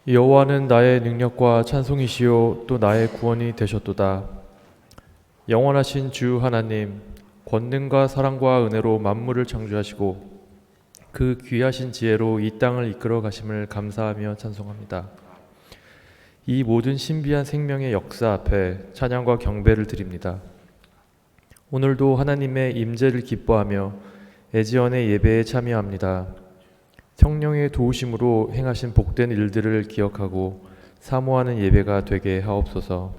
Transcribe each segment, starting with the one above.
여호와는 나의 능력과 찬송이시요 또 나의 구원이 되셨도다. 영원하신 주 하나님, 권능과 사랑과 은혜로 만물을 창조하시고 그 귀하신 지혜로 이 땅을 이끌어 가심을 감사하며 찬송합니다. 이 모든 신비한 생명의 역사 앞에 찬양과 경배를 드립니다. 오늘도 하나님의 임재를 기뻐하며 애지연의 예배에 참여합니다. 성령의 도우심으로 행하신 복된 일들을 기억하고 사모하는 예배가 되게 하옵소서.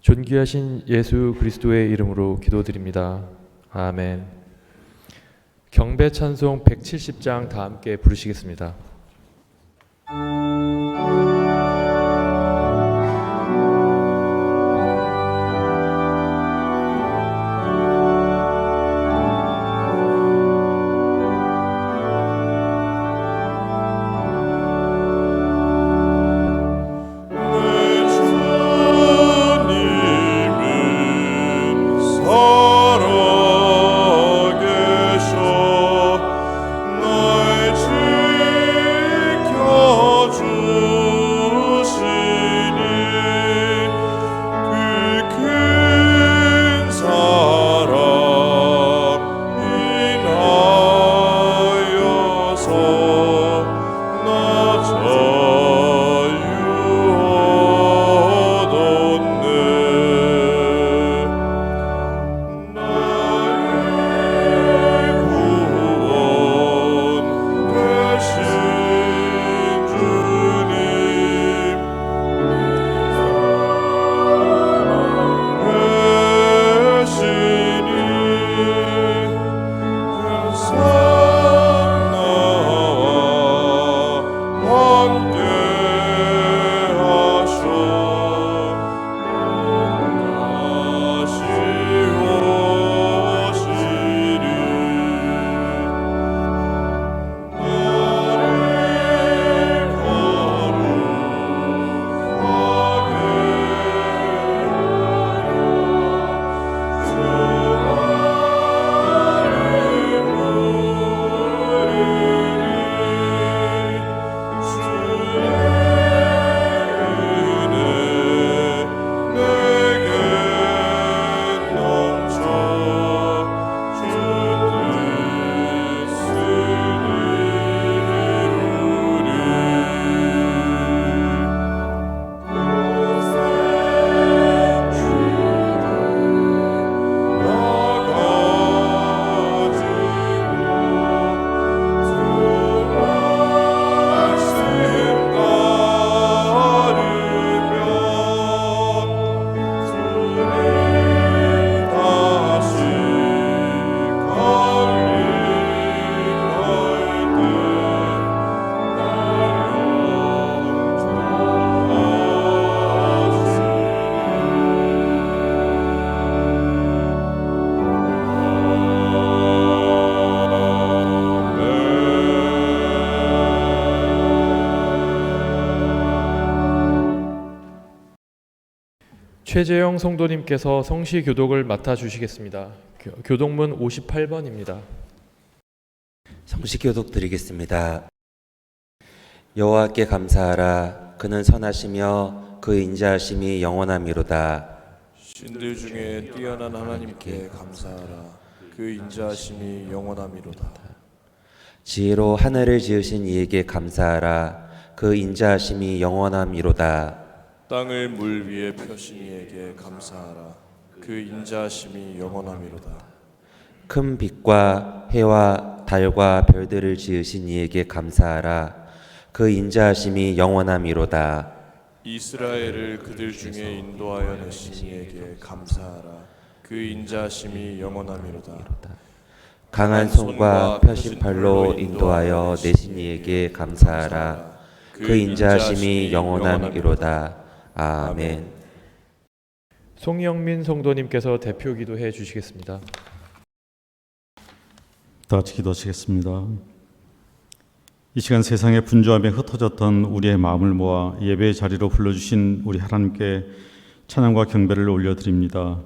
존귀하신 예수 그리스도의 이름으로 기도드립니다. 아멘. 경배 찬송 170장 다 함께 부르시겠습니다. 최재영 성도님께서 성시 교독을 맡아 주시겠습니다. 교독문 58번입니다. 성시 교독 드리겠습니다. 여호와께 감사하라. 그는 선하시며 그 인자하심이 영원함이로다. 신들 중에 뛰어난 하나님께 감사하라. 그 인자하심이 영원함이로다. 지혜로 하늘을 지으신 이에게 감사하라. 그 인자하심이 영원함이로다. 땅을 물 위에 펴신 이에게 감사하라. 그 인자하심이 영원함이로다. 큰 빛과 해와 달과 별들을 지으신 이에게 감사하라. 그 인자하심이 영원함이로다. 이스라엘을 그들 중에 인도하여 내신 이에게 감사하라. 그 인자하심이 영원함이로다. 강한 손과 펴신 팔로 인도하여 내신 이에게 감사하라. 그 인자하심이 영원함이로다. 아멘. 송영민 성도님께서 대표 기도해 주시겠습니다. 다 같이 기도하시겠습니다. 이 시간 세상에 분주함에 흩어졌던 우리의 마음을 모아 예배의 자리로 불러주신 우리 하나님께 찬양과 경배를 올려드립니다.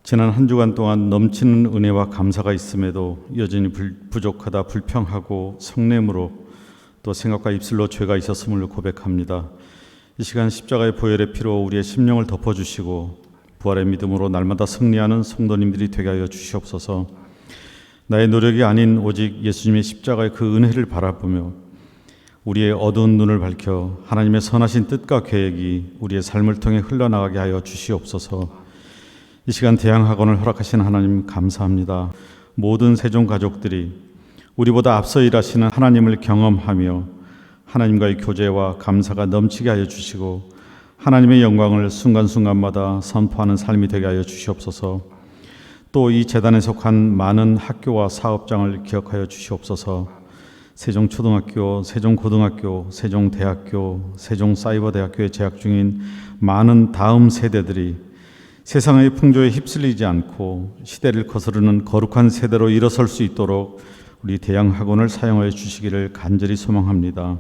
지난 한 주간 동안 넘치는 은혜와 감사가 있음에도 여전히 부족하다 불평하고 성냄으로 또 생각과 입술로 죄가 있었음을 고백합니다. 이 시간 십자가의 보혈의 피로 우리의 심령을 덮어주시고 부활의 믿음으로 날마다 승리하는 성도님들이 되게 하여 주시옵소서. 나의 노력이 아닌 오직 예수님의 십자가의 그 은혜를 바라보며 우리의 어두운 눈을 밝혀 하나님의 선하신 뜻과 계획이 우리의 삶을 통해 흘러나가게 하여 주시옵소서. 이 시간 대양학원을 허락하신 하나님 감사합니다. 모든 세종 가족들이 우리보다 앞서 일하시는 하나님을 경험하며 하나님과의 교제와 감사가 넘치게 하여 주시고 하나님의 영광을 순간순간마다 선포하는 삶이 되게 하여 주시옵소서. 또 이 재단에 속한 많은 학교와 사업장을 기억하여 주시옵소서. 세종초등학교, 세종고등학교, 세종대학교, 세종사이버대학교에 재학 중인 많은 다음 세대들이 세상의 풍조에 휩쓸리지 않고 시대를 거스르는 거룩한 세대로 일어설 수 있도록 우리 대양학원을 사용하여 주시기를 간절히 소망합니다.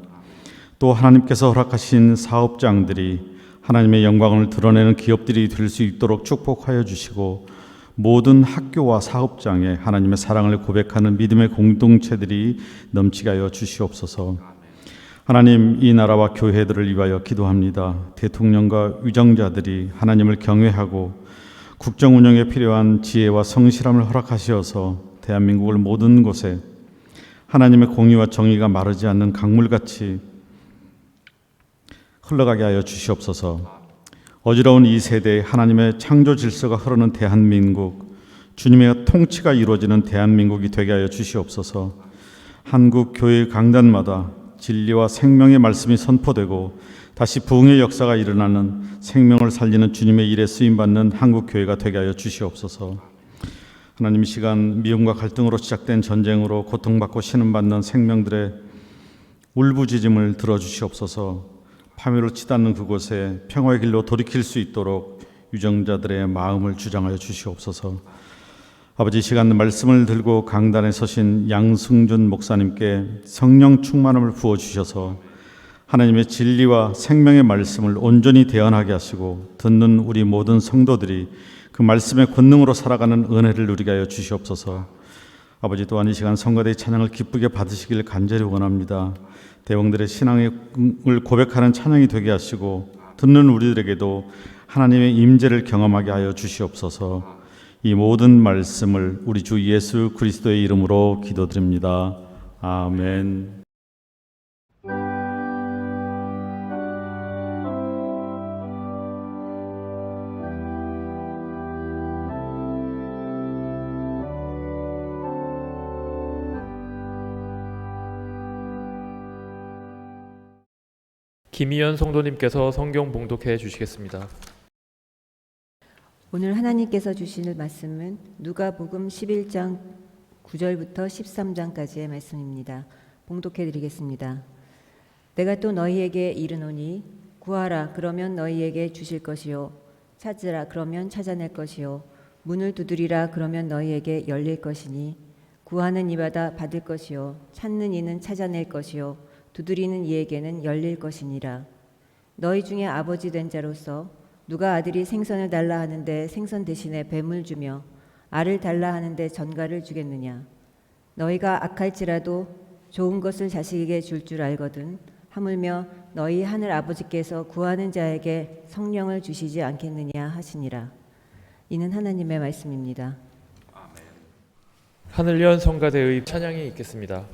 또 하나님께서 허락하신 사업장들이 하나님의 영광을 드러내는 기업들이 될 수 있도록 축복하여 주시고 모든 학교와 사업장에 하나님의 사랑을 고백하는 믿음의 공동체들이 넘치게 하여 주시옵소서. 하나님, 이 나라와 교회들을 위하여 기도합니다. 대통령과 위정자들이 하나님을 경외하고 국정 운영에 필요한 지혜와 성실함을 허락하시어서 대한민국을 모든 곳에 하나님의 공의와 정의가 마르지 않는 강물같이 흘러가게 하여 주시옵소서. 어지러운 이 세대에 하나님의 창조 질서가 흐르는 대한민국, 주님의 통치가 이루어지는 대한민국이 되게 하여 주시옵소서. 한국 교회 강단마다 진리와 생명의 말씀이 선포되고 다시 부흥의 역사가 일어나는 생명을 살리는 주님의 일에 쓰임받는 한국 교회가 되게 하여 주시옵소서. 하나님, 이 시간 미움과 갈등으로 시작된 전쟁으로 고통받고 신음받는 생명들의 울부짖음을 들어주시옵소서. 파멸을 치닫는 그곳에 평화의 길로 돌이킬 수 있도록 유정자들의 마음을 주장하여 주시옵소서. 아버지, 이 시간 말씀을 들고 강단에 서신 양승준 목사님께 성령 충만함을 부어주셔서 하나님의 진리와 생명의 말씀을 온전히 대언하게 하시고 듣는 우리 모든 성도들이 그 말씀의 권능으로 살아가는 은혜를 누리게 하여 주시옵소서. 아버지, 또한 이 시간 성가대의 찬양을 기쁘게 받으시길 간절히 원합니다. 대왕들의 신앙을 고백하는 찬양이 되게 하시고 듣는 우리들에게도 하나님의 임재를 경험하게 하여 주시옵소서. 이 모든 말씀을 우리 주 예수 그리스도의 이름으로 기도드립니다. 아멘. 김희연 성도님께서 성경 봉독해 주시겠습니다. 오늘 하나님께서 주실 말씀은 누가복음 11장 9절부터 13장까지의 말씀입니다. 봉독해 드리겠습니다. 내가 또 너희에게 이르노니 구하라 그러면 너희에게 주실 것이요 찾으라 그러면 찾아낼 것이요 문을 두드리라 그러면 너희에게 열릴 것이니 구하는 이마다 받을 것이요 찾는 이는 찾아낼 것이요 두드리는 이에게는 열릴 것이니라. 너희 중에 아버지 된 자로서 누가 아들이 생선을 달라 하는데 생선 대신에 뱀을 주며 알을 달라 하는데 전갈을 주겠느냐. 너희가 악할지라도 좋은 것을 자식에게 줄 줄 알거든 하물며 너희 하늘 아버지께서 구하는 자에게 성령을 주시지 않겠느냐 하시니라. 이는 하나님의 말씀입니다. 하늘연 성가대의 찬양이 있겠습니다.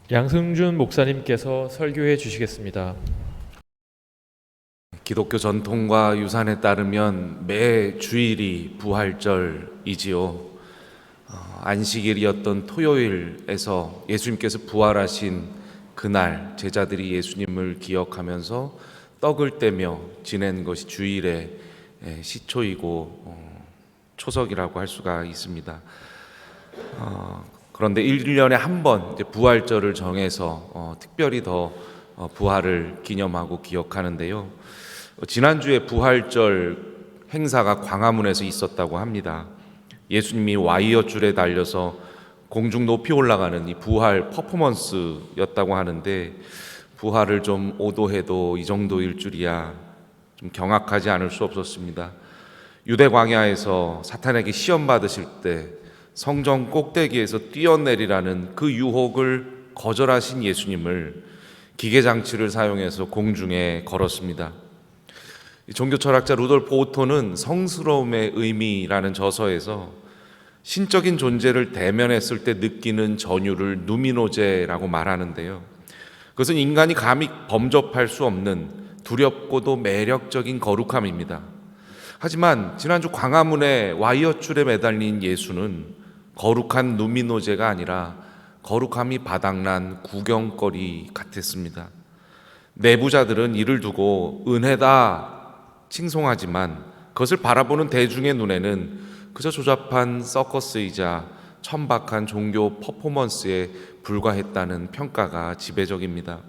양승준 목사님께서 설교해 주시겠습니다. 기독교 전통과 유산에 따르면 매 주일이 부활절이지요. 안식일이었던 토요일에서 예수님께서 부활하신 그날 제자들이 예수님을 기억하면서 떡을 떼며 지낸 것이 주일의 시초이고 초석이라고 할 수가 있습니다. 그런데 1년에 한 번 부활절을 정해서 특별히 더 부활을 기념하고 기억하는데요. 지난주에 부활절 행사가 광화문에서 있었다고 합니다. 예수님이 와이어 줄에 달려서 공중 높이 올라가는 이 부활 퍼포먼스였다고 하는데, 부활을 좀 오도해도 이 정도일 줄이야 좀 경악하지 않을 수 없었습니다. 유대 광야에서 사탄에게 시험 받으실 때 성전 꼭대기에서 뛰어내리라는 그 유혹을 거절하신 예수님을 기계장치를 사용해서 공중에 걸었습니다. 종교 철학자 루돌프 오토는 성스러움의 의미라는 저서에서 신적인 존재를 대면했을 때 느끼는 전율을 누미노제라고 말하는데요. 그것은 인간이 감히 범접할 수 없는 두렵고도 매력적인 거룩함입니다. 하지만 지난주 광화문의 와이어 줄에 매달린 예수는 거룩한 누미노제가 아니라 거룩함이 바닥난 구경거리 같았습니다. 내부자들은 이를 두고 은혜다 칭송하지만 그것을 바라보는 대중의 눈에는 그저 조잡한 서커스이자 천박한 종교 퍼포먼스에 불과했다는 평가가 지배적입니다.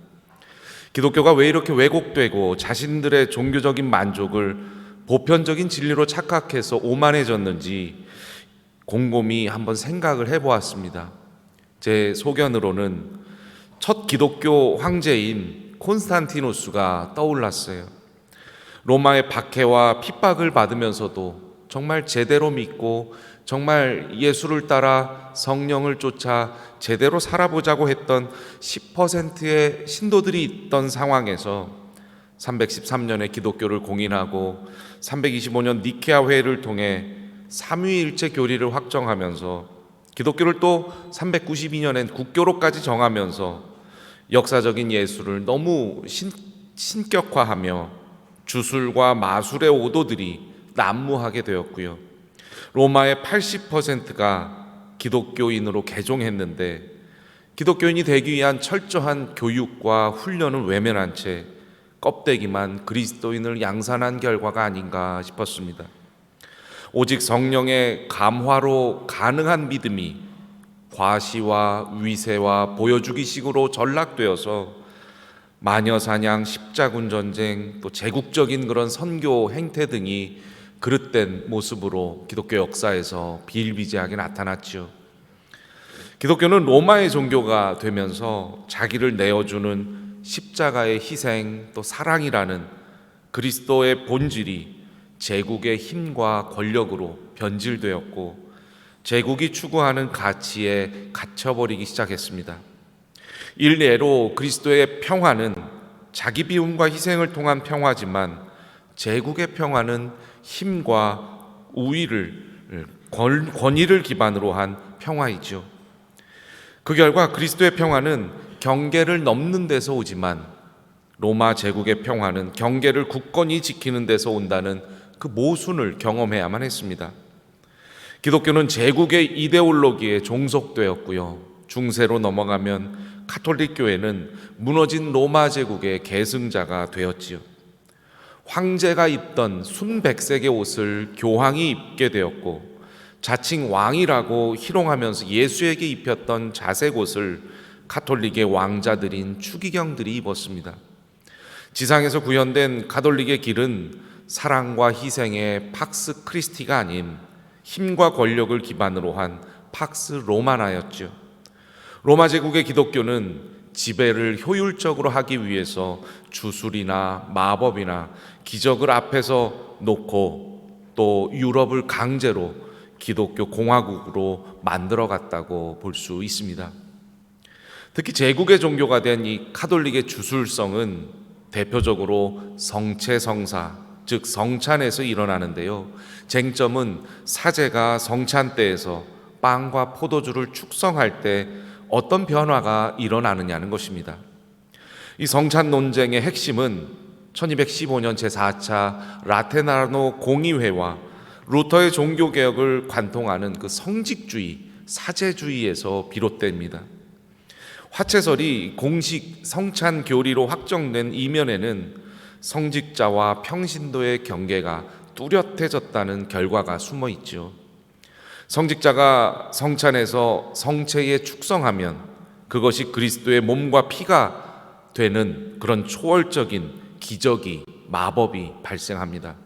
기독교가 왜 이렇게 왜곡되고 자신들의 종교적인 만족을 보편적인 진리로 착각해서 오만해졌는지 곰곰이 한번 생각을 해보았습니다. 제 소견으로는 첫 기독교 황제인 콘스탄티누스가 떠올랐어요. 로마의 박해와 핍박을 받으면서도 정말 제대로 믿고 정말 예수를 따라 성령을 쫓아 제대로 살아보자고 했던 10%의 신도들이 있던 상황에서 313년에 기독교를 공인하고 325년 니케아 회의를 통해 삼위일체 교리를 확정하면서 기독교를 또 392년엔 국교로까지 정하면서 역사적인 예수를 너무 신격화하며 주술과 마술의 오도들이 난무하게 되었고요. 로마의 80%가 기독교인으로 개종했는데 기독교인이 되기 위한 철저한 교육과 훈련을 외면한 채 껍데기만 그리스도인을 양산한 결과가 아닌가 싶었습니다. 오직 성령의 감화로 가능한 믿음이 과시와 위세와 보여주기식으로 전락되어서 마녀사냥, 십자군 전쟁, 또 제국적인 그런 선교 행태 등이 그릇된 모습으로 기독교 역사에서 비일비재하게 나타났죠. 기독교는 로마의 종교가 되면서 자기를 내어주는 십자가의 희생, 또 사랑이라는 그리스도의 본질이 제국의 힘과 권력으로 변질되었고 제국이 추구하는 가치에 갇혀버리기 시작했습니다. 일례로 그리스도의 평화는 자기 비움과 희생을 통한 평화지만 제국의 평화는 힘과 우위를 권위를 기반으로 한 평화이죠. 그 결과 그리스도의 평화는 경계를 넘는 데서 오지만 로마 제국의 평화는 경계를 굳건히 지키는 데서 온다는 그 모순을 경험해야만 했습니다. 기독교는 제국의 이데올로기에 종속되었고요. 중세로 넘어가면 카톨릭 교회는 무너진 로마 제국의 계승자가 되었지요. 황제가 입던 순백색의 옷을 교황이 입게 되었고 자칭 왕이라고 희롱하면서 예수에게 입혔던 자색 옷을 카톨릭의 왕자들인 추기경들이 입었습니다. 지상에서 구현된 가톨릭의 길은 사랑과 희생의 팍스 크리스티가 아닌 힘과 권력을 기반으로 한 팍스 로마나였죠. 로마 제국의 기독교는 지배를 효율적으로 하기 위해서 주술이나 마법이나 기적을 앞에서 놓고 또 유럽을 강제로 기독교 공화국으로 만들어갔다고 볼 수 있습니다. 특히 제국의 종교가 된 이 카톨릭의 주술성은 대표적으로 성체성사, 즉 성찬에서 일어나는데요. 쟁점은 사제가 성찬 때에서 빵과 포도주를 축성할 때 어떤 변화가 일어나느냐는 것입니다. 이 성찬 논쟁의 핵심은 1215년 제4차 라테나노 공의회와 루터의 종교개혁을 관통하는 그 성직주의, 사제주의에서 비롯됩니다. 화채설이 공식 성찬 교리로 확정된 이면에는 성직자와 평신도의 경계가 뚜렷해졌다는 결과가 숨어 있죠. 성직자가 성찬에서 성체에 축성하면 그것이 그리스도의 몸과 피가 되는 그런 초월적인 기적이, 마법이 발생합니다.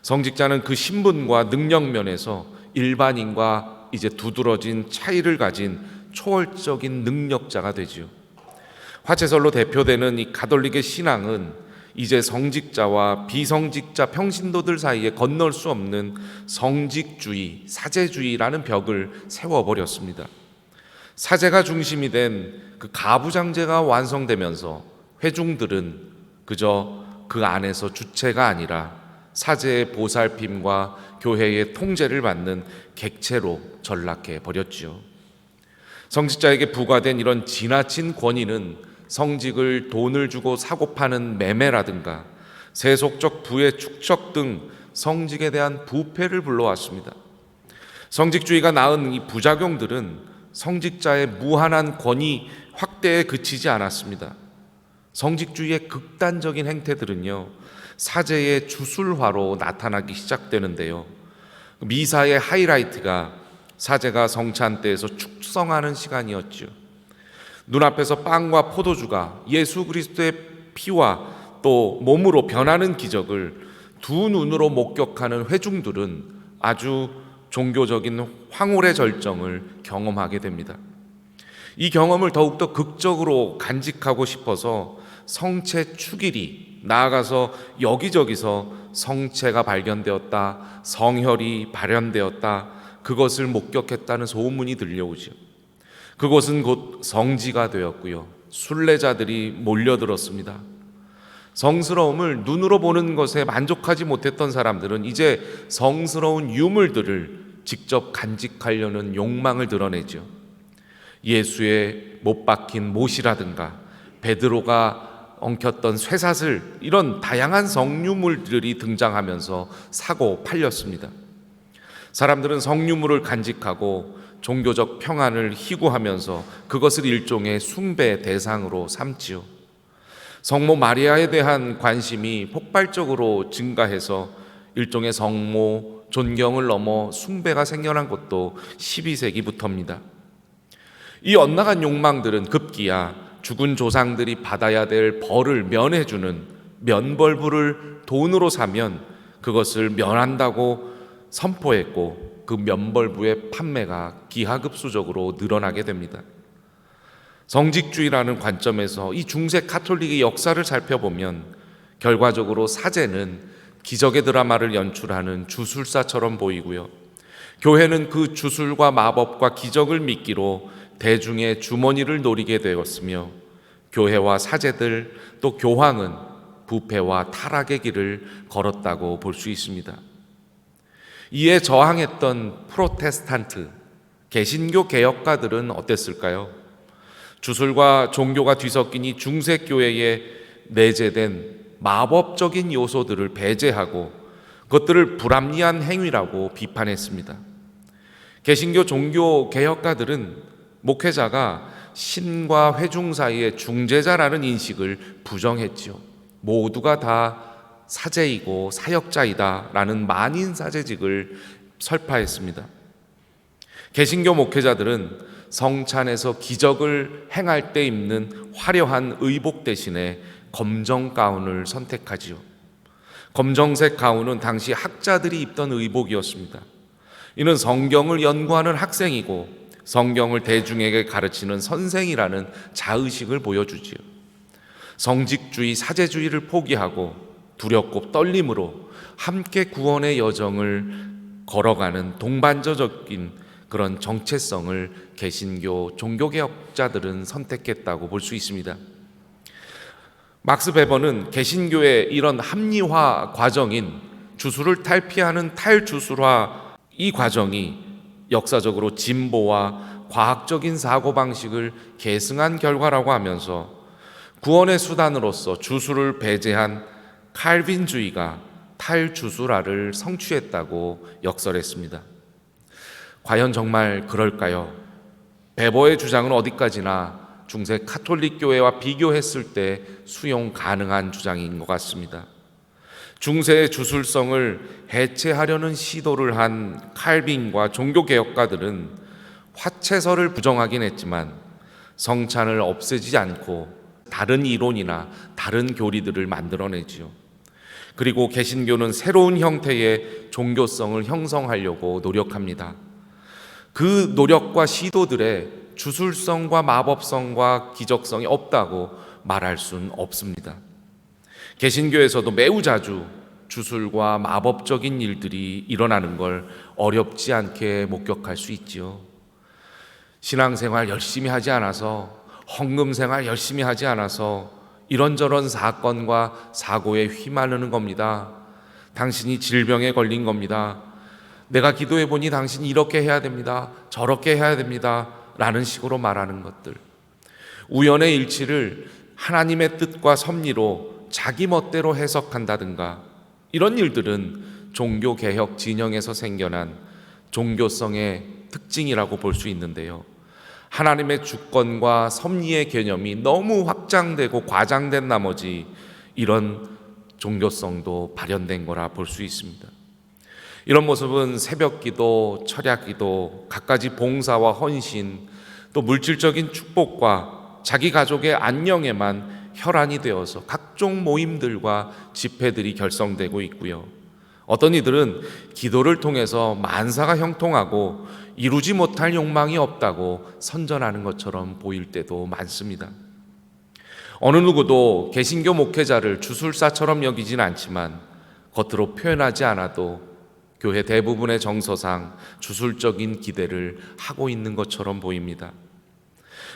성직자는 그 신분과 능력 면에서 일반인과 이제 두드러진 차이를 가진 초월적인 능력자가 되지요. 화채설로 대표되는 이 가톨릭의 신앙은 이제 성직자와 비성직자 평신도들 사이에 건널 수 없는 성직주의, 사제주의라는 벽을 세워버렸습니다. 사제가 중심이 된 그 가부장제가 완성되면서 회중들은 그저 그 안에서 주체가 아니라 사제의 보살핌과 교회의 통제를 받는 객체로 전락해 버렸지요. 성직자에게 부과된 이런 지나친 권위는 성직을 돈을 주고 사고 파는 매매라든가 세속적 부의 축적 등 성직에 대한 부패를 불러왔습니다. 성직주의가 낳은 이 부작용들은 성직자의 무한한 권위 확대에 그치지 않았습니다. 성직주의의 극단적인 행태들은요, 사제의 주술화로 나타나기 시작되는데요. 미사의 하이라이트가 사제가 성찬 때에서 축성하는 시간이었죠. 눈앞에서 빵과 포도주가 예수 그리스도의 피와 또 몸으로 변하는 기적을 두 눈으로 목격하는 회중들은 아주 종교적인 황홀의 절정을 경험하게 됩니다. 이 경험을 더욱더 극적으로 간직하고 싶어서 성체 축일이, 나아가서 여기저기서 성체가 발견되었다, 성혈이 발현되었다, 그것을 목격했다는 소문이 들려오죠. 그곳은 곧 성지가 되었고요, 순례자들이 몰려들었습니다. 성스러움을 눈으로 보는 것에 만족하지 못했던 사람들은 이제 성스러운 유물들을 직접 간직하려는 욕망을 드러내죠. 예수의 못 박힌 못이라든가 베드로가 엉켰던 쇠사슬, 이런 다양한 성유물들이 등장하면서 사고 팔렸습니다. 사람들은 성유물을 간직하고 종교적 평안을 희구하면서 그것을 일종의 숭배 대상으로 삼지요. 성모 마리아에 대한 관심이 폭발적으로 증가해서 일종의 성모 존경을 넘어 숭배가 생겨난 것도 12세기부터입니다. 이 엇나간 욕망들은 급기야 죽은 조상들이 받아야 될 벌을 면해주는 면벌부를 돈으로 사면 그것을 면한다고 선포했고, 그 면벌부의 판매가 기하급수적으로 늘어나게 됩니다. 성직주의라는 관점에서 이 중세 가톨릭의 역사를 살펴보면 결과적으로 사제는 기적의 드라마를 연출하는 주술사처럼 보이고요, 교회는 그 주술과 마법과 기적을 미끼로 대중의 주머니를 노리게 되었으며, 교회와 사제들 또 교황은 부패와 타락의 길을 걸었다고 볼 수 있습니다. 이에 저항했던 프로테스탄트, 개신교 개혁가들은 어땠을까요? 주술과 종교가 뒤섞인 이 중세교회에 내재된 마법적인 요소들을 배제하고 그것들을 불합리한 행위라고 비판했습니다. 개신교 종교 개혁가들은 목회자가 신과 회중 사이의 중재자라는 인식을 부정했지요. 모두가 다 사제이고 사역자이다라는 만인 사제직을 설파했습니다. 개신교 목회자들은 성찬에서 기적을 행할 때 입는 화려한 의복 대신에 검정 가운을 선택하지요. 검정색 가운은 당시 학자들이 입던 의복이었습니다. 이는 성경을 연구하는 학생이고 성경을 대중에게 가르치는 선생이라는 자의식을 보여주지요. 성직주의, 사제주의를 포기하고 두렵고 떨림으로 함께 구원의 여정을 걸어가는 동반자적인 그런 정체성을 개신교 종교개혁자들은 선택했다고 볼 수 있습니다. 막스 베버는 개신교의 이런 합리화 과정인 주술을 탈피하는 탈주술화, 이 과정이 역사적으로 진보와 과학적인 사고방식을 계승한 결과라고 하면서 구원의 수단으로서 주술을 배제한 칼빈주의가 탈주술화를 성취했다고 역설했습니다. 과연 정말 그럴까요? 베버의 주장은 어디까지나 중세 카톨릭 교회와 비교했을 때 수용 가능한 주장인 것 같습니다. 중세의 주술성을 해체하려는 시도를 한 칼빈과 종교개혁가들은 화채설을 부정하긴 했지만 성찬을 없애지 않고 다른 이론이나 다른 교리들을 만들어내지요. 그리고 개신교는 새로운 형태의 종교성을 형성하려고 노력합니다. 그 노력과 시도들에 주술성과 마법성과 기적성이 없다고 말할 수는 없습니다. 개신교에서도 매우 자주 주술과 마법적인 일들이 일어나는 걸 어렵지 않게 목격할 수 있지요. 신앙생활 열심히 하지 않아서, 헌금생활 열심히 하지 않아서 이런저런 사건과 사고에 휘말리는 겁니다. 당신이 질병에 걸린 겁니다. 내가 기도해 보니 당신이 이렇게 해야 됩니다. 저렇게 해야 됩니다. 라는 식으로 말하는 것들. 우연의 일치를 하나님의 뜻과 섭리로 자기 멋대로 해석한다든가, 이런 일들은 종교개혁 진영에서 생겨난 종교성의 특징이라고 볼 수 있는데요. 하나님의 주권과 섭리의 개념이 너무 확장되고 과장된 나머지 이런 종교성도 발현된 거라 볼 수 있습니다. 이런 모습은 새벽기도, 철야기도, 갖가지 봉사와 헌신, 또 물질적인 축복과 자기 가족의 안녕에만 혈안이 되어서 각종 모임들과 집회들이 결성되고 있고요. 어떤 이들은 기도를 통해서 만사가 형통하고 이루지 못할 욕망이 없다고 선전하는 것처럼 보일 때도 많습니다. 어느 누구도 개신교 목회자를 주술사처럼 여기진 않지만 겉으로 표현하지 않아도 교회 대부분의 정서상 주술적인 기대를 하고 있는 것처럼 보입니다.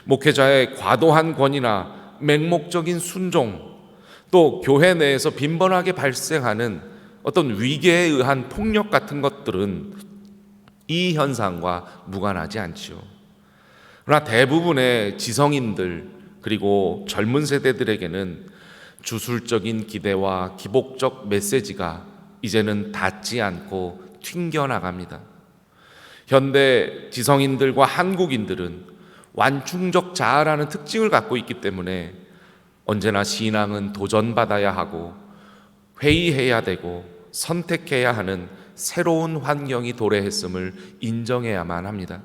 목회자의 과도한 권위나 맹목적인 순종, 또 교회 내에서 빈번하게 발생하는 어떤 위계에 의한 폭력 같은 것들은 이 현상과 무관하지 않지요. 그러나 대부분의 지성인들 그리고 젊은 세대들에게는 주술적인 기대와 기복적 메시지가 이제는 닿지 않고 튕겨나갑니다. 현대 지성인들과 한국인들은 완충적 자아라는 특징을 갖고 있기 때문에 언제나 신앙은 도전받아야 하고 회의해야 되고 선택해야 하는 새로운 환경이 도래했음을 인정해야만 합니다.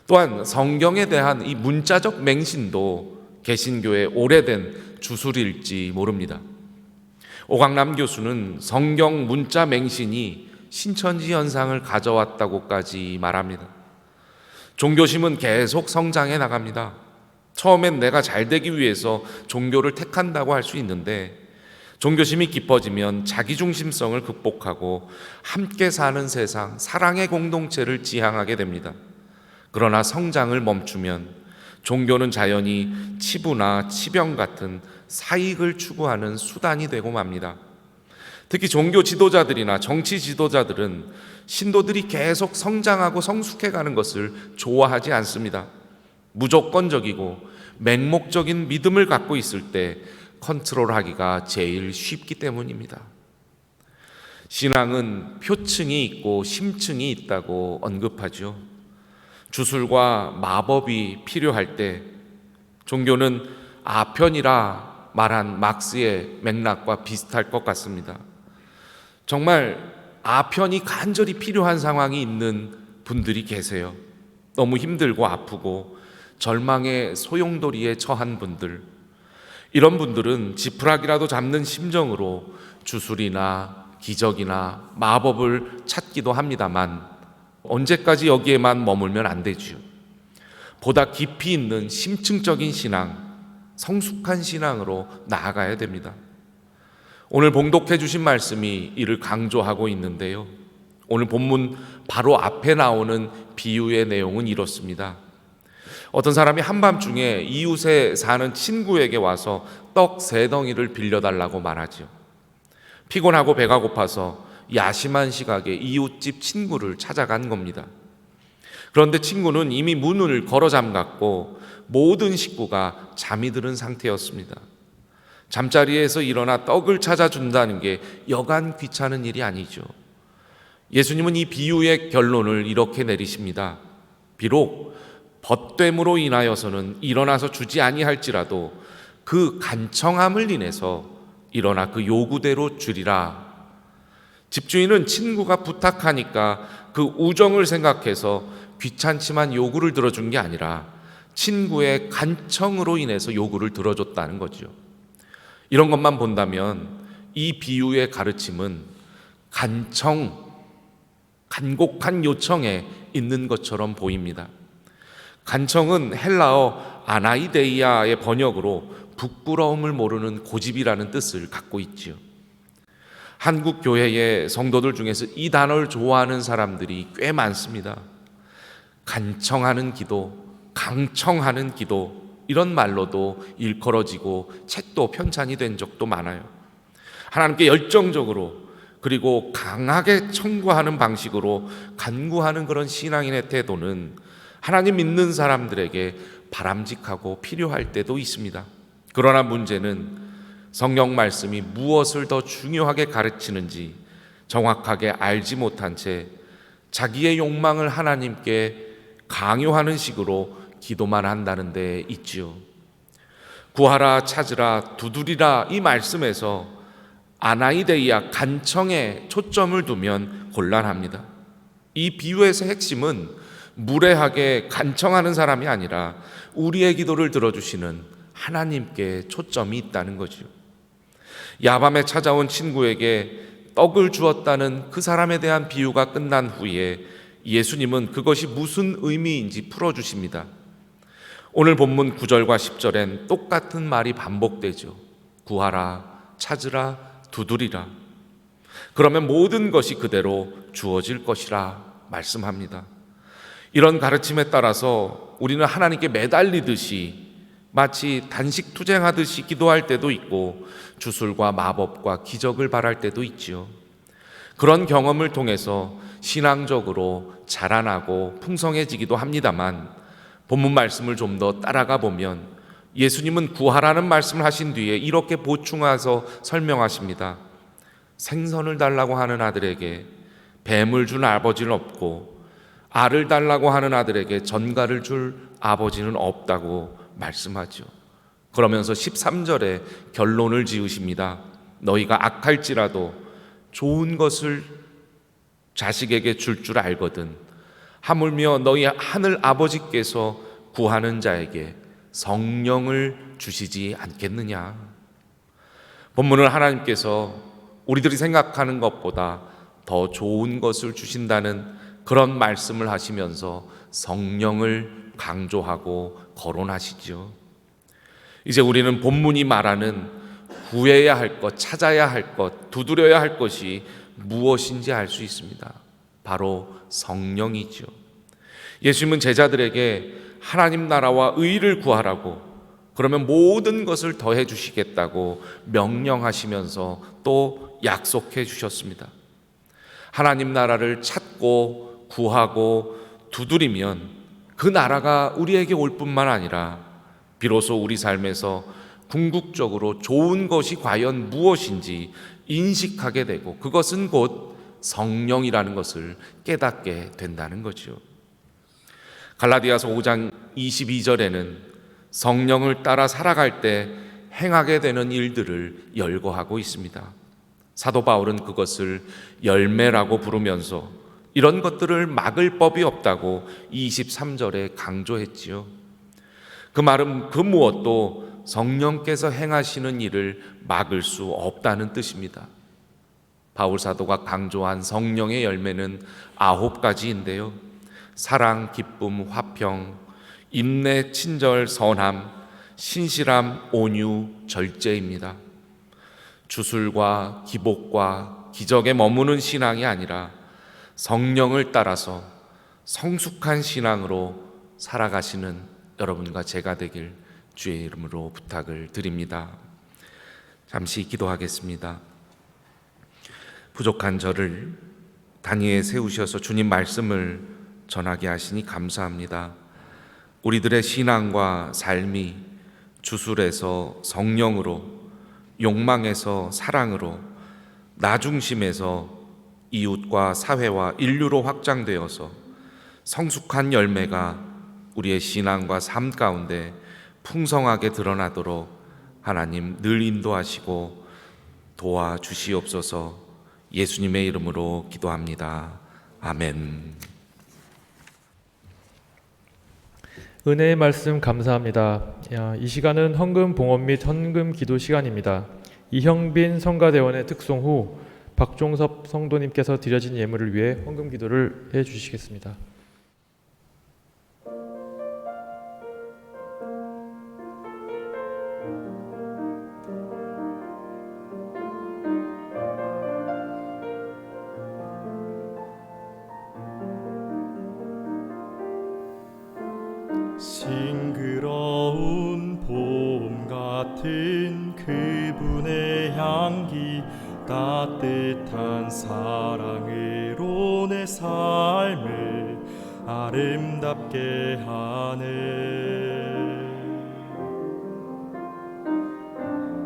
또한 성경에 대한 이 문자적 맹신도 개신교의 오래된 주술일지 모릅니다. 오강남 교수는 성경 문자 맹신이 신천지 현상을 가져왔다고까지 말합니다. 종교심은 계속 성장해 나갑니다. 처음엔 내가 잘 되기 위해서 종교를 택한다고 할 수 있는데 종교심이 깊어지면 자기중심성을 극복하고 함께 사는 세상, 사랑의 공동체를 지향하게 됩니다. 그러나 성장을 멈추면 종교는 자연히 치부나 치병 같은 사익을 추구하는 수단이 되고 맙니다. 특히 종교 지도자들이나 정치 지도자들은 신도들이 계속 성장하고 성숙해가는 것을 좋아하지 않습니다. 무조건적이고 맹목적인 믿음을 갖고 있을 때 컨트롤하기가 제일 쉽기 때문입니다. 신앙은 표층이 있고 심층이 있다고 언급하죠. 주술과 마법이 필요할 때 종교는 아편이라 말한 막스의 맥락과 비슷할 것 같습니다. 정말 아편이 간절히 필요한 상황이 있는 분들이 계세요. 너무 힘들고 아프고 절망의 소용돌이에 처한 분들, 이런 분들은 지푸라기라도 잡는 심정으로 주술이나 기적이나 마법을 찾기도 합니다만 언제까지 여기에만 머물면 안 되지요. 보다 깊이 있는 심층적인 신앙, 성숙한 신앙으로 나아가야 됩니다. 오늘 봉독해 주신 말씀이 이를 강조하고 있는데요. 오늘 본문 바로 앞에 나오는 비유의 내용은 이렇습니다. 어떤 사람이 한밤중에 이웃에 사는 친구에게 와서 떡 3덩이를 빌려달라고 말하죠. 피곤하고 배가 고파서 야심한 시각에 이웃집 친구를 찾아간 겁니다. 그런데 친구는 이미 문을 걸어 잠갔고 모든 식구가 잠이 들은 상태였습니다. 잠자리에서 일어나 떡을 찾아준다는 게 여간 귀찮은 일이 아니죠. 예수님은 이 비유의 결론을 이렇게 내리십니다. 비록 벗됨으로 인하여서는 일어나서 주지 아니할지라도 그 간청함을 인해서 일어나 그 요구대로 주리라. 집주인은 친구가 부탁하니까 그 우정을 생각해서 귀찮지만 요구를 들어준 게 아니라 친구의 간청으로 인해서 요구를 들어줬다는 거죠. 이런 것만 본다면 이 비유의 가르침은 간곡한 요청에 있는 것처럼 보입니다. 간청은 헬라어 아나이데이아의 번역으로 부끄러움을 모르는 고집이라는 뜻을 갖고 있지요. 한국 교회의 성도들 중에서 이 단어를 좋아하는 사람들이 꽤 많습니다. 간청하는 기도, 강청하는 기도, 이런 말로도 일컬어지고 책도 편찬이 된 적도 많아요. 하나님께 열정적으로 그리고 강하게 청구하는 방식으로 간구하는 그런 신앙인의 태도는 하나님 믿는 사람들에게 바람직하고 필요할 때도 있습니다. 그러나 문제는 성경 말씀이 무엇을 더 중요하게 가르치는지 정확하게 알지 못한 채 자기의 욕망을 하나님께 강요하는 식으로 기도만 한다는 데 있지요. 구하라, 찾으라, 두드리라 이 말씀에서 아나이데이아 간청에 초점을 두면 곤란합니다. 이 비유에서 핵심은 무례하게 간청하는 사람이 아니라 우리의 기도를 들어주시는 하나님께 초점이 있다는 거죠. 야밤에 찾아온 친구에게 떡을 주었다는 그 사람에 대한 비유가 끝난 후에 예수님은 그것이 무슨 의미인지 풀어주십니다. 오늘 본문 9절과 10절엔 똑같은 말이 반복되죠. 구하라, 찾으라, 두드리라. 그러면 모든 것이 그대로 주어질 것이라 말씀합니다. 이런 가르침에 따라서 우리는 하나님께 매달리듯이 마치 단식 투쟁하듯이 기도할 때도 있고 주술과 마법과 기적을 바랄 때도 있지요. 그런 경험을 통해서 신앙적으로 자라나고 풍성해지기도 합니다만 본문 말씀을 좀 더 따라가 보면 예수님은 구하라는 말씀을 하신 뒤에 이렇게 보충해서 설명하십니다. 생선을 달라고 하는 아들에게 뱀을 준 아버지는 없고 알을 달라고 하는 아들에게 전갈을 줄 아버지는 없다고 말씀하죠. 그러면서 13절에 결론을 지으십니다. 너희가 악할지라도 좋은 것을 자식에게 줄 줄 알거든 하물며 너희 하늘 아버지께서 구하는 자에게 성령을 주시지 않겠느냐. 본문은 하나님께서 우리들이 생각하는 것보다 더 좋은 것을 주신다는 그런 말씀을 하시면서 성령을 강조하고 거론하시죠. 이제 우리는 본문이 말하는 구해야 할 것, 찾아야 할 것, 두드려야 할 것이 무엇인지 알 수 있습니다. 바로 성령이죠. 예수님은 제자들에게 하나님 나라와 의를 구하라고, 그러면 모든 것을 더해 주시겠다고 명령하시면서 또 약속해 주셨습니다. 하나님 나라를 찾고 구하고 두드리면 그 나라가 우리에게 올 뿐만 아니라 비로소 우리 삶에서 궁극적으로 좋은 것이 과연 무엇인지 인식하게 되고 그것은 곧 성령이라는 것을 깨닫게 된다는 거죠. 갈라디아서 5장 22절에는 성령을 따라 살아갈 때 행하게 되는 일들을 열거하고 있습니다. 사도 바울은 그것을 열매라고 부르면서 이런 것들을 막을 법이 없다고 23절에 강조했지요. 그 말은 그 무엇도 성령께서 행하시는 일을 막을 수 없다는 뜻입니다. 바울 사도가 강조한 성령의 열매는 9가지인데요. 사랑, 기쁨, 화평, 인내, 친절, 선함, 신실함, 온유, 절제입니다. 주술과 기복과 기적에 머무는 신앙이 아니라 성령을 따라서 성숙한 신앙으로 살아가시는 여러분과 제가 되길 주의 이름으로 부탁을 드립니다. 잠시 기도하겠습니다. 부족한 저를 단위에 세우셔서 주님 말씀을 전하게 하시니 감사합니다. 우리들의 신앙과 삶이 주술에서 성령으로, 욕망에서 사랑으로, 나 중심에서 이웃과 사회와 인류로 확장되어서 성숙한 열매가 우리의 신앙과 삶 가운데 풍성하게 드러나도록 하나님 늘 인도하시고 도와주시옵소서. 예수님의 이름으로 기도합니다. 아멘. 은혜의 말씀 감사합니다. 이 시간은 헌금 봉헌 및 헌금 기도 시간입니다. 이형빈 성가대원의 특송 후 박종섭 성도님께서 드려진 예물을 위해 헌금 기도를 해주시겠습니다. 싱그러운 봄 같은 그분의 향기, 따뜻한 사랑으로 내 삶을 아름답게 하네.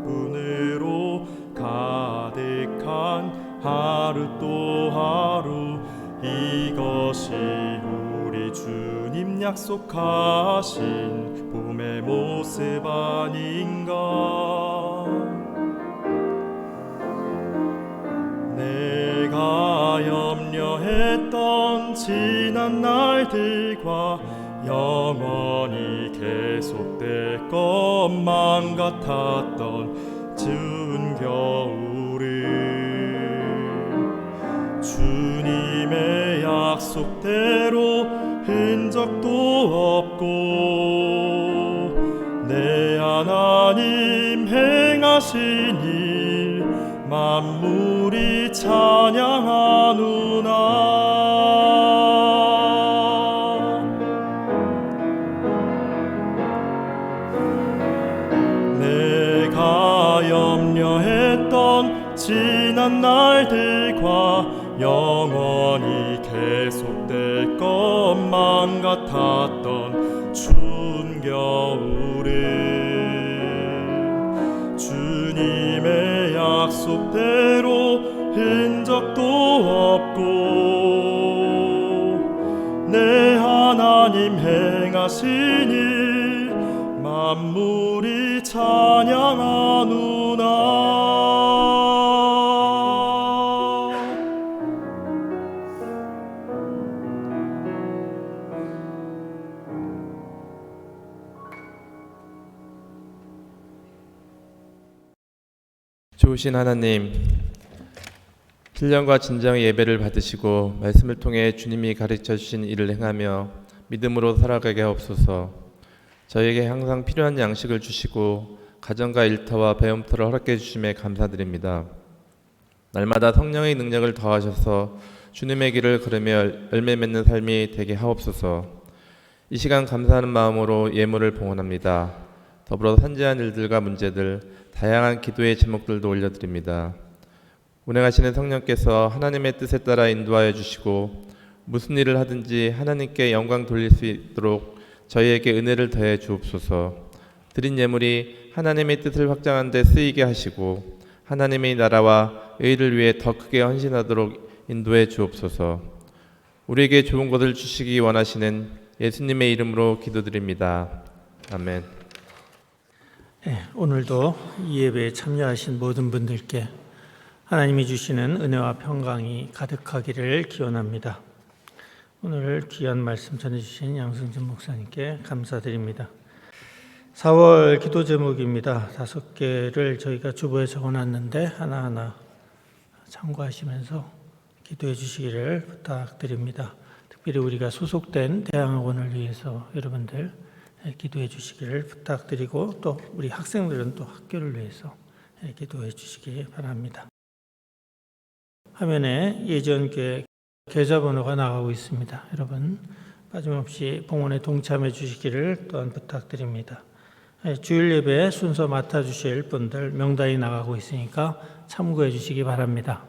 분으로 가득한 하루 또 하루, 이것이 우리 주님 약속하신 봄의 모습 아닌가. 내가 염려했던 지난 날들과 영원히 계속될 것만 같았던 추운 겨울을 주님의 약속대로 흔적도 없고 내 하나님 행하신 일 만물이 찬양하누나. 내가 염려했던 지난 날들과 영원히 계속될 것만 같았던 추운 겨울을 주님의 약속대로 흔적도 없고 내 하나님 행하신 일 만물이 찬양하누나. 좋으신 하나님, 신령과 진정의 예배를 받으시고 말씀을 통해 주님이 가르쳐 주신 일을 행하며 믿음으로 살아가게 하옵소서. 저희에게 항상 필요한 양식을 주시고 가정과 일터와 배움터를 허락해 주심에 감사드립니다. 날마다 성령의 능력을 더하셔서 주님의 길을 걸으며 열매 맺는 삶이 되게 하옵소서. 이 시간 감사하는 마음으로 예물을 봉헌합니다. 더불어 산재한 일들과 문제들, 다양한 기도의 제목들도 올려드립니다. 운행하시는 성령께서 하나님의 뜻에 따라 인도하여 주시고 무슨 일을 하든지 하나님께 영광 돌릴 수 있도록 저희에게 은혜를 더해 주옵소서. 드린 예물이 하나님의 뜻을 확장하는 데 쓰이게 하시고 하나님의 나라와 의를 위해 더 크게 헌신하도록 인도해 주옵소서. 우리에게 좋은 것을 주시기 원하시는 예수님의 이름으로 기도드립니다. 아멘. 오늘도 이 예배에 참여하신 모든 분들께 하나님이 주시는 은혜와 평강이 가득하기를 기원합니다. 오늘 귀한 말씀 전해주신 양승준 목사님께 감사드립니다. 4월 기도 제목입니다. 5개를 저희가 주보에 적어놨는데 하나하나 참고하시면서 기도해 주시기를 부탁드립니다. 특별히 우리가 소속된 대항학원을 위해서 여러분들 기도해 주시기를 부탁드리고 또 우리 학생들은 또 학교를 위해서 기도해 주시기 바랍니다. 화면에 예전교회 계좌번호가 나가고 있습니다. 여러분 빠짐없이 봉헌에 동참해 주시기를 또한 부탁드립니다. 주일 예배 순서 맡아주실 분들 명단이 나가고 있으니까 참고해 주시기 바랍니다.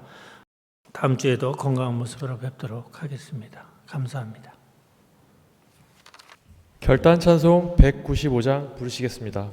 다음 주에도 건강한 모습으로 뵙도록 하겠습니다. 감사합니다. 결단 찬송 195장 부르시겠습니다.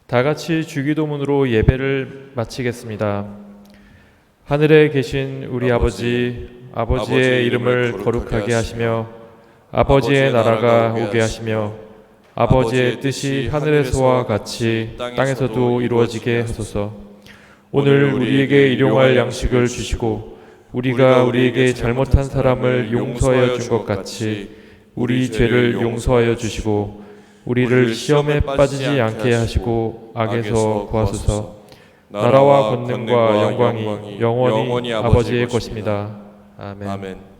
다 같이 주기도문으로 예배를 마치겠습니다. 하늘에 계신 우리 아버지의 이름을 거룩하게 하시며 아버지의 나라가 오게 하시며 아버지의 뜻이 하늘에서와 같이 땅에서도 이루어지게 하소서. 오늘 우리에게 일용할 양식을 주시고 우리가 우리에게 잘못한 사람을 용서하여 준 것 같이 우리 죄를 용서하여 주시고 우리를 시험에 빠지지 않게 하시고 악에서 구하소서. 나라와 권능과 영광이 영원히 아버지의 것입니다. 아멘.